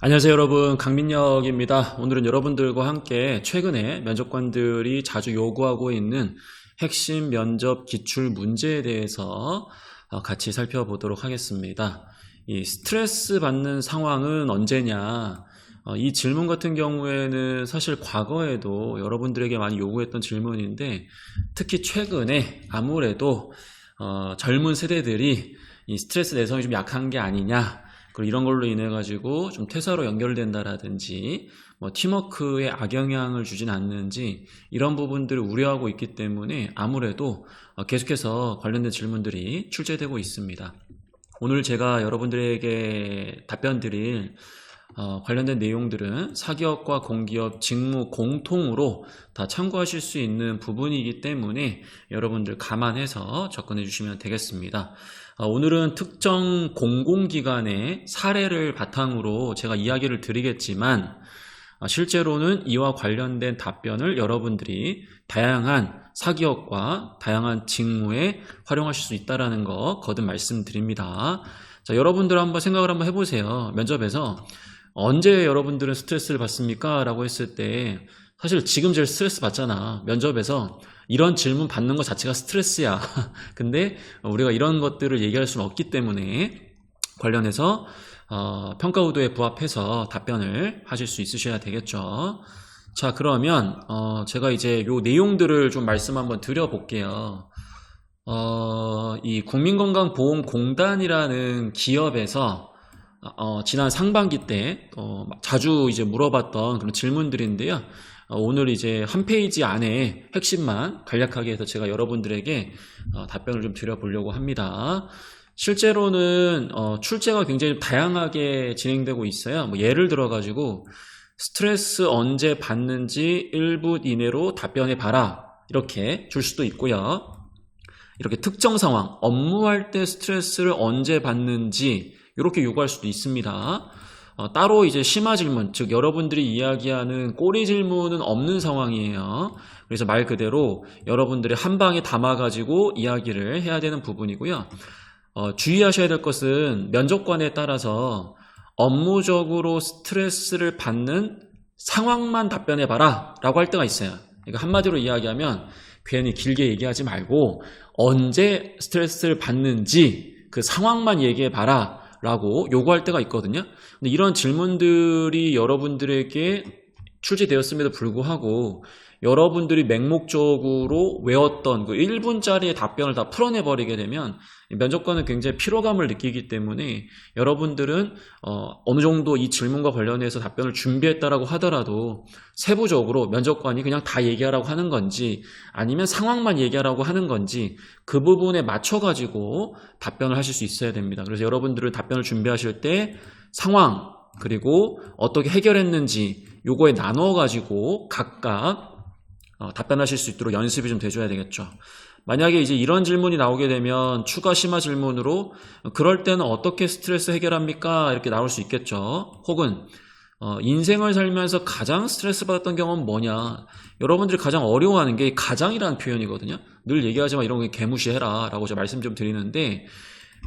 안녕하세요 여러분, 강민혁입니다. 오늘은 여러분들과 함께 최근에 면접관들이 자주 요구하고 있는 핵심 면접 기출 문제에 대해서 같이 살펴보도록 하겠습니다. 이 스트레스 받는 상황은 언제냐? 이 질문 같은 경우에는 사실 과거에도 여러분들에게 많이 요구했던 질문인데, 특히 최근에 아무래도 젊은 세대들이 이 스트레스 내성이 좀 약한 게 아니냐, 그리고 이런 걸로 인해 가지고 좀 퇴사로 연결된다라든지 팀워크에 악영향을 주진 않는지, 이런 부분들을 우려하고 있기 때문에 아무래도 계속해서 관련된 질문들이 출제되고 있습니다. 오늘 제가 여러분들에게 답변 드릴 관련된 내용들은 사기업과 공기업 직무 공통으로 다 참고하실 수 있는 부분이기 때문에 여러분들 감안해서 접근해 주시면 되겠습니다. 오늘은 특정 공공기관의 사례를 바탕으로 제가 이야기를 드리겠지만, 실제로는 이와 관련된 답변을 여러분들이 다양한 사기업과 다양한 직무에 활용하실 수 있다는 거 거듭 말씀드립니다. 자, 여러분들 한번 생각을 한번 해보세요. 면접에서 언제 여러분들은 스트레스를 받습니까? 라고 했을 때 사실 지금 제일 스트레스 받잖아. 면접에서 이런 질문 받는 것 자체가 스트레스야. 근데 우리가 이런 것들을 얘기할 수는 없기 때문에 관련해서 평가 의도에 부합해서 답변을 하실 수 있으셔야 되겠죠. 자, 그러면 제가 이제 요 내용들을 좀 말씀 한번 드려볼게요. 이 국민건강보험공단이라는 기업에서 지난 상반기 때 자주 이제 물어봤던 그런 질문들인데요. 오늘 이제 한 페이지 안에 핵심만 간략하게 해서 제가 여러분들에게 답변을 좀 드려보려고 합니다. 실제로는 출제가 굉장히 다양하게 진행되고 있어요. 예를 들어가지고 스트레스 언제 받는지 1분 이내로 답변해 봐라, 이렇게 줄 수도 있고요. 이렇게 특정 상황, 업무할 때 스트레스를 언제 받는지 이렇게 요구할 수도 있습니다. 따로 이제 심화 질문, 즉 여러분들이 이야기하는 꼬리 질문은 없는 상황이에요. 그래서 말 그대로 여러분들이 한 방에 담아가지고 이야기를 해야 되는 부분이고요. 주의하셔야 될 것은 면접관에 따라서 업무적으로 스트레스를 받는 상황만 답변해봐라 라고 할 때가 있어요. 그러니까 한마디로 이야기하면 괜히 길게 얘기하지 말고 언제 스트레스를 받는지 그 상황만 얘기해봐라 라고 요구할 때가 있거든요. 근데 이런 질문들이 여러분들에게 출제되었음에도 불구하고 여러분들이 맹목적으로 외웠던 그 1분짜리의 답변을 다 풀어내버리게 되면 면접관은 굉장히 피로감을 느끼기 때문에 여러분들은 어느 정도 이 질문과 관련해서 답변을 준비했다라고 하더라도 세부적으로 면접관이 그냥 다 얘기하라고 하는 건지 아니면 상황만 얘기하라고 하는 건지 그 부분에 맞춰가지고 답변을 하실 수 있어야 됩니다. 그래서 여러분들은 답변을 준비하실 때 상황, 그리고 어떻게 해결했는지 요거에 나눠가지고 각각 답변하실 수 있도록 연습이 좀 돼줘야 되겠죠. 만약에 이제 이런 질문이 나오게 되면 추가 심화 질문으로 그럴 때는 어떻게 스트레스 해결합니까? 이렇게 나올 수 있겠죠. 혹은 인생을 살면서 가장 스트레스 받았던 경험은 뭐냐? 여러분들이 가장 어려워하는 게 가장이라는 표현이거든요. 늘 얘기하지만 이런 거 개무시해라 라고 제가 말씀 좀 드리는데,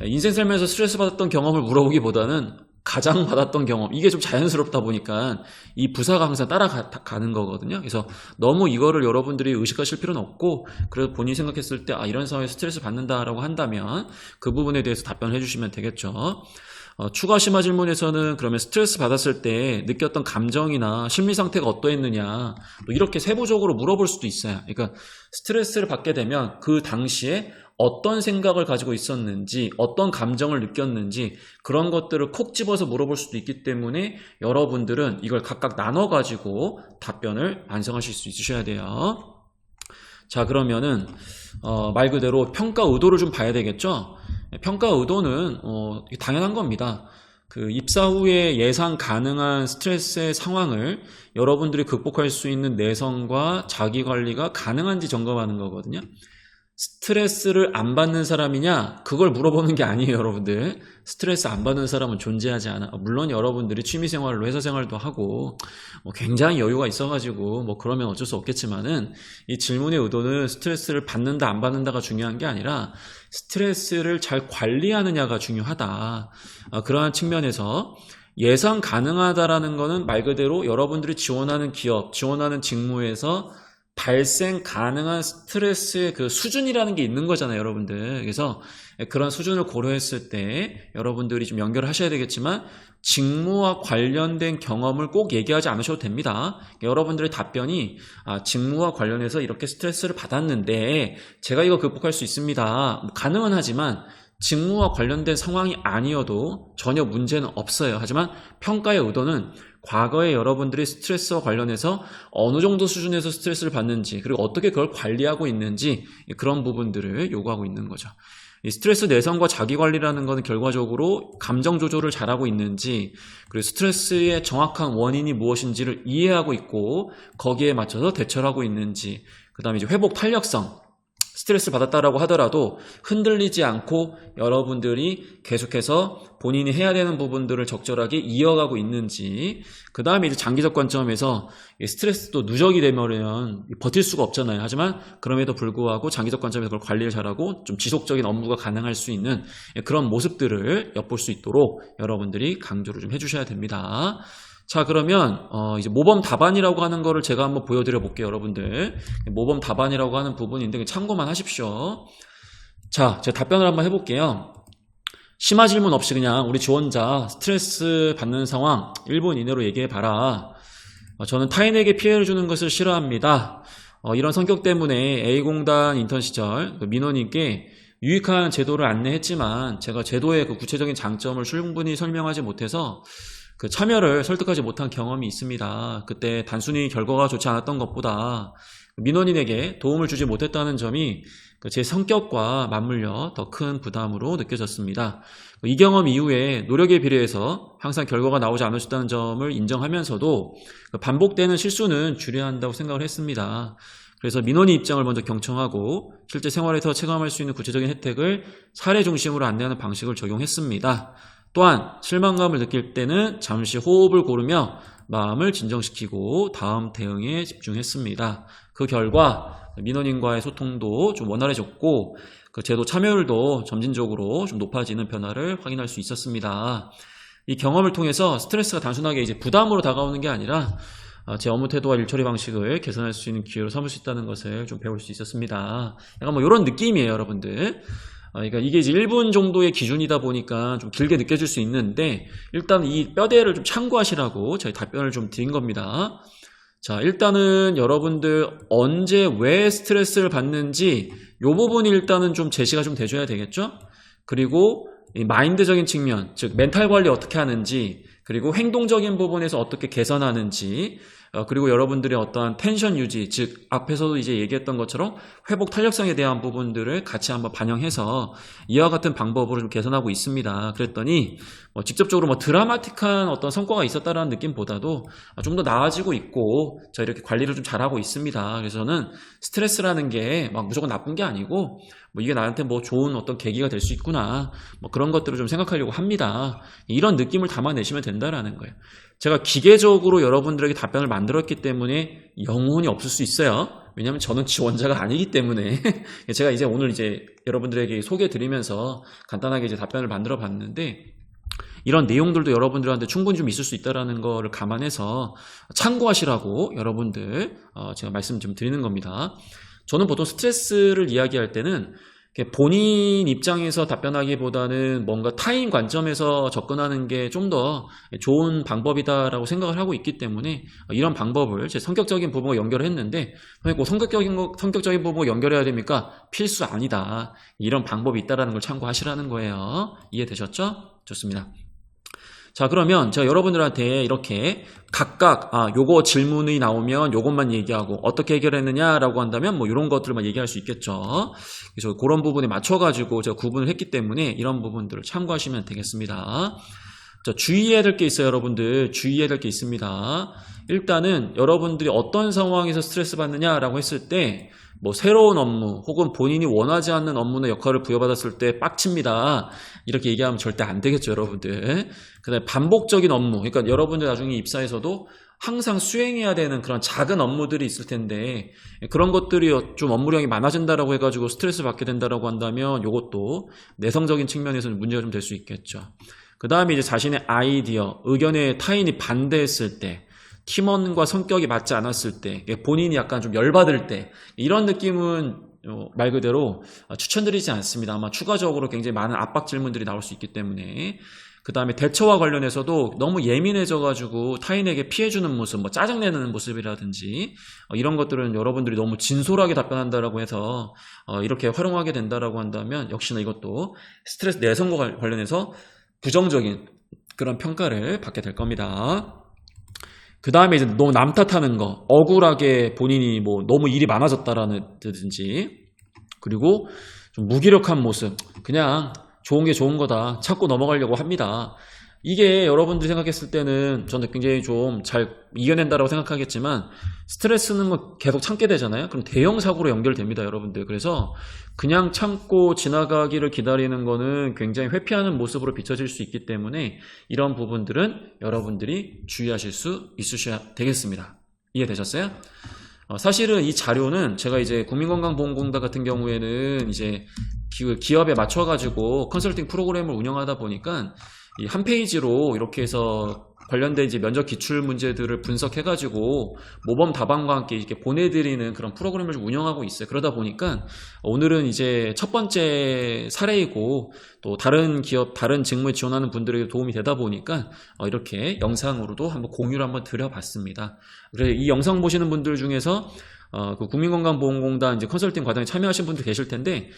인생 살면서 스트레스 받았던 경험을 물어보기보다는 가장 받았던 경험, 이게 좀 자연스럽다 보니까 이 부사가 항상 따라가는 거거든요. 그래서 너무 이거를 여러분들이 의식하실 필요는 없고, 그래서 본인이 생각했을 때 이런 상황에 스트레스 받는다라고 한다면 그 부분에 대해서 답변을 해주시면 되겠죠. 추가 심화 질문에서는 그러면 스트레스 받았을 때 느꼈던 감정이나 심리 상태가 어떠했느냐, 또 이렇게 세부적으로 물어볼 수도 있어요. 그러니까 스트레스를 받게 되면 그 당시에 어떤 생각을 가지고 있었는지, 어떤 감정을 느꼈는지 그런 것들을 콕 집어서 물어볼 수도 있기 때문에 여러분들은 이걸 각각 나눠가지고 답변을 완성하실 수 있으셔야 돼요. 자, 그러면은 말 그대로 평가 의도를 좀 봐야 되겠죠. 평가 의도는 당연한 겁니다. 그 입사 후에 예상 가능한 스트레스의 상황을 여러분들이 극복할 수 있는 내성과 자기관리가 가능한지 점검하는 거거든요. 스트레스를 안 받는 사람이냐? 그걸 물어보는 게 아니에요, 여러분들. 스트레스 안 받는 사람은 존재하지 않아. 물론 여러분들이 취미생활로 회사생활도 하고 굉장히 여유가 있어가지고 그러면 어쩔 수 없겠지만은, 이 질문의 의도는 스트레스를 받는다 안 받는다가 중요한 게 아니라 스트레스를 잘 관리하느냐가 중요하다. 그러한 측면에서 예상 가능하다라는 거는 말 그대로 여러분들이 지원하는 기업, 지원하는 직무에서 발생 가능한 스트레스의 그 수준이라는 게 있는 거잖아요, 여러분들. 그래서 그런 수준을 고려했을 때 여러분들이 좀 연결을 하셔야 되겠지만 직무와 관련된 경험을 꼭 얘기하지 않으셔도 됩니다. 여러분들의 답변이 직무와 관련해서 이렇게 스트레스를 받았는데 제가 이거 극복할 수 있습니다. 가능은 하지만 직무와 관련된 상황이 아니어도 전혀 문제는 없어요. 하지만 평가의 의도는 과거에 여러분들이 스트레스와 관련해서 어느 정도 수준에서 스트레스를 받는지, 그리고 어떻게 그걸 관리하고 있는지, 그런 부분들을 요구하고 있는 거죠. 이 스트레스 내성과 자기관리라는 것은 결과적으로 감정 조절을 잘하고 있는지, 그리고 스트레스의 정확한 원인이 무엇인지를 이해하고 있고 거기에 맞춰서 대처를 하고 있는지, 그 다음에 이제 회복 탄력성, 스트레스를 받았다라고 하더라도 흔들리지 않고 여러분들이 계속해서 본인이 해야 되는 부분들을 적절하게 이어가고 있는지, 그 다음에 이제 장기적 관점에서 스트레스도 누적이 되면 버틸 수가 없잖아요. 하지만 그럼에도 불구하고 장기적 관점에서 그걸 관리를 잘하고 좀 지속적인 업무가 가능할 수 있는 그런 모습들을 엿볼 수 있도록 여러분들이 강조를 좀 해주셔야 됩니다. 자, 그러면 이제 모범 답안이라고 하는 거를 제가 한번 보여드려 볼게요, 여러분들. 모범 답안이라고 하는 부분인데 참고만 하십시오. 자, 제가 답변을 한번 해볼게요. 심화 질문 없이 그냥 우리 지원자 스트레스 받는 상황 1분 이내로 얘기해봐라. 저는 타인에게 피해를 주는 것을 싫어합니다. 이런 성격 때문에 A공단 인턴 시절 민원인께 유익한 제도를 안내했지만 제가 제도의 그 구체적인 장점을 충분히 설명하지 못해서 그 참여를 설득하지 못한 경험이 있습니다. 그때 단순히 결과가 좋지 않았던 것보다 민원인에게 도움을 주지 못했다는 점이 제 성격과 맞물려 더 큰 부담으로 느껴졌습니다. 이 경험 이후에 노력에 비례해서 항상 결과가 나오지 않으셨다는 점을 인정하면서도 반복되는 실수는 줄여야 한다고 생각을 했습니다. 그래서 민원인 입장을 먼저 경청하고 실제 생활에서 체감할 수 있는 구체적인 혜택을 사례 중심으로 안내하는 방식을 적용했습니다. 또한 실망감을 느낄 때는 잠시 호흡을 고르며 마음을 진정시키고 다음 대응에 집중했습니다. 그 결과 민원인과의 소통도 좀 원활해졌고 그 제도 참여율도 점진적으로 좀 높아지는 변화를 확인할 수 있었습니다. 이 경험을 통해서 스트레스가 단순하게 이제 부담으로 다가오는 게 아니라 제 업무 태도와 일 처리 방식을 개선할 수 있는 기회로 삼을 수 있다는 것을 좀 배울 수 있었습니다. 약간 뭐 이런 느낌이에요, 여러분들. 그러니까 이게 이제 1분 정도의 기준이다 보니까 좀 길게 느껴질 수 있는데 일단 이 뼈대를 좀 참고하시라고 저희 답변을 좀 드린 겁니다. 자, 일단은 여러분들 언제 왜 스트레스를 받는지 이 부분이 일단은 좀 제시가 좀 돼줘야 되겠죠? 그리고 이 마인드적인 측면, 즉 멘탈 관리 어떻게 하는지, 그리고 행동적인 부분에서 어떻게 개선하는지, 그리고 여러분들의 어떠한 텐션 유지, 즉 앞에서도 이제 얘기했던 것처럼 회복 탄력성에 대한 부분들을 같이 한번 반영해서 이와 같은 방법으로 좀 개선하고 있습니다. 그랬더니 직접적으로 드라마틱한 어떤 성과가 있었다라는 느낌보다도 좀 더 나아지고 있고 저 이렇게 관리를 좀 잘하고 있습니다. 그래서 저는 스트레스라는 게 막 무조건 나쁜 게 아니고 이게 나한테 좋은 어떤 계기가 될 수 있구나, 그런 것들을 좀 생각하려고 합니다. 이런 느낌을 담아내시면 된다라는 거예요. 제가 기계적으로 여러분들에게 답변을 만들었기 때문에 영혼이 없을 수 있어요. 왜냐하면 저는 지원자가 아니기 때문에 제가 이제 오늘 이제 여러분들에게 소개해 드리면서 간단하게 이제 답변을 만들어 봤는데 이런 내용들도 여러분들한테 충분히 좀 있을 수 있다는 거를 감안해서 참고하시라고 여러분들 제가 말씀 좀 드리는 겁니다. 저는 보통 스트레스를 이야기할 때는 본인 입장에서 답변하기보다는 뭔가 타인 관점에서 접근하는 게 좀 더 좋은 방법이다라고 생각을 하고 있기 때문에 이런 방법을 제 성격적인 부분과 연결을 했는데 꼭 성격적인 부분과 연결해야 됩니까? 필수 아니다. 이런 방법이 있다는 걸 참고하시라는 거예요. 이해되셨죠? 좋습니다. 자, 그러면 제가 여러분들한테 이렇게 각각 요거 질문이 나오면 요것만 얘기하고 어떻게 해결했느냐라고 한다면 이런 것들만 얘기할 수 있겠죠. 그래서 그런 부분에 맞춰가지고 제가 구분을 했기 때문에 이런 부분들을 참고하시면 되겠습니다. 자, 주의해야 될 게 있어요, 여러분들. 주의해야 될 게 있습니다. 일단은 여러분들이 어떤 상황에서 스트레스 받느냐라고 했을 때 새로운 업무 혹은 본인이 원하지 않는 업무나 역할을 부여받았을 때 빡칩니다. 이렇게 얘기하면 절대 안 되겠죠, 여러분들. 그 다음에 반복적인 업무, 그러니까 여러분들 나중에 입사에서도 항상 수행해야 되는 그런 작은 업무들이 있을 텐데 그런 것들이 좀 업무량이 많아진다라고 해가지고 스트레스 받게 된다라고 한다면 이것도 내성적인 측면에서는 문제가 좀 될 수 있겠죠. 그 다음에 이제 자신의 아이디어, 의견에 타인이 반대했을 때, 팀원과 성격이 맞지 않았을 때, 본인이 약간 좀 열받을 때, 이런 느낌은 말 그대로 추천드리지 않습니다. 아마 추가적으로 굉장히 많은 압박 질문들이 나올 수 있기 때문에. 그 다음에 대처와 관련해서도 너무 예민해져가지고 타인에게 피해주는 모습, 뭐 짜증내는 모습이라든지 이런 것들은 여러분들이 너무 진솔하게 답변한다라고 해서 이렇게 활용하게 된다라고 한다면 역시나 이것도 스트레스 내성과 관련해서 부정적인 그런 평가를 받게 될 겁니다. 그 다음에 이제 너무 남 탓하는 거, 억울하게 본인이 뭐 너무 일이 많아졌다라는 든지, 그리고 좀 무기력한 모습, 그냥 좋은 게 좋은 거다 참고 넘어가려고 합니다. 이게 여러분들이 생각했을 때는 저는 굉장히 좀 잘 이겨낸다라고 생각하겠지만 스트레스는 뭐 계속 참게 되잖아요. 그럼 대형 사고로 연결됩니다, 여러분들. 그래서 그냥 참고 지나가기를 기다리는 거는 굉장히 회피하는 모습으로 비춰질 수 있기 때문에 이런 부분들은 여러분들이 주의하실 수 있으셔야 되겠습니다. 이해되셨어요? 사실은 이 자료는 제가 이제 국민건강보험공단 같은 경우에는 이제 기업에 맞춰가지고 컨설팅 프로그램을 운영하다 보니까 이 한 페이지로 이렇게 해서 관련된 이제 면접 기출 문제들을 분석해가지고 모범 답안과 함께 이렇게 보내드리는 그런 프로그램을 좀 운영하고 있어요. 그러다 보니까 오늘은 이제 첫 번째 사례이고 또 다른 기업, 다른 직무에 지원하는 분들에게 도움이 되다 보니까 이렇게 영상으로도 한번 공유를 한번 드려봤습니다. 그래서 이 영상 보시는 분들 중에서 그 국민건강보험공단 이제 컨설팅 과정에 참여하신 분들 계실 텐데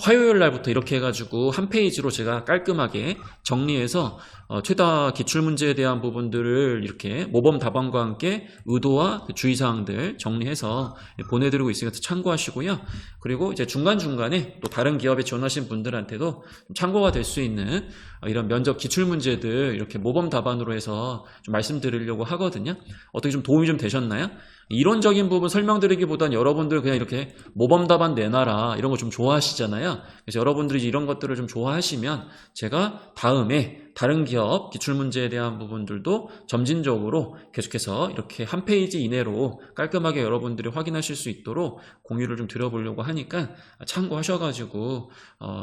화요일 날부터 이렇게 해가지고 한 페이지로 제가 깔끔하게 정리해서 최다 기출 문제에 대한 부분들을 이렇게 모범 답안과 함께 의도와 그 주의사항들 정리해서 보내드리고 있으니까 참고하시고요. 그리고 이제 중간중간에 또 다른 기업에 지원하신 분들한테도 참고가 될 수 있는 이런 면접 기출 문제들 이렇게 모범 답안으로 해서 좀 말씀드리려고 하거든요. 어떻게 좀 도움이 좀 되셨나요? 이론적인 부분 설명드리기보단 여러분들 그냥 이렇게 모범 답안 내놔라 이런 거 좀 좋아하시잖아요. 그래서 여러분들이 이런 것들을 좀 좋아하시면 제가 다음에 다른 기업 기출문제에 대한 부분들도 점진적으로 계속해서 이렇게 한 페이지 이내로 깔끔하게 여러분들이 확인하실 수 있도록 공유를 좀 드려보려고 하니까 참고하셔가지고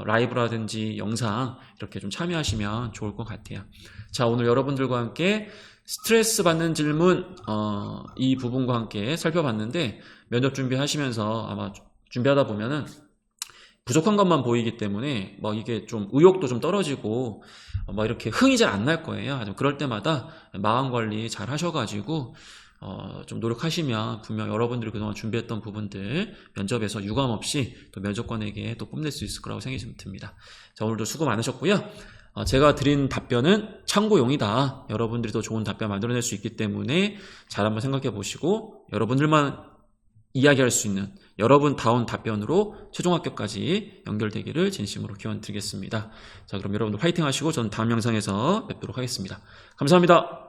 라이브라든지 영상 이렇게 좀 참여하시면 좋을 것 같아요. 자, 오늘 여러분들과 함께 스트레스 받는 질문 이 부분과 함께 살펴봤는데 면접 준비하시면서 아마 준비하다 보면은 부족한 것만 보이기 때문에 막 이게 좀 의욕도 좀 떨어지고 막 이렇게 흥이 잘 안 날 거예요. 그럴 때마다 마음 관리 잘 하셔가지고 좀 노력하시면 분명 여러분들이 그동안 준비했던 부분들 면접에서 유감 없이 또 면접관에게 또 뽐낼 수 있을 거라고 생각이 듭니다. 자, 오늘도 수고 많으셨고요. 제가 드린 답변은 참고용이다. 여러분들이 더 좋은 답변 만들어낼 수 있기 때문에 잘 한번 생각해 보시고 여러분들만 이야기할 수 있는 여러분다운 답변으로 최종 합격까지 연결되기를 진심으로 기원 드리겠습니다. 자, 그럼 여러분들 화이팅 하시고 저는 다음 영상에서 뵙도록 하겠습니다. 감사합니다.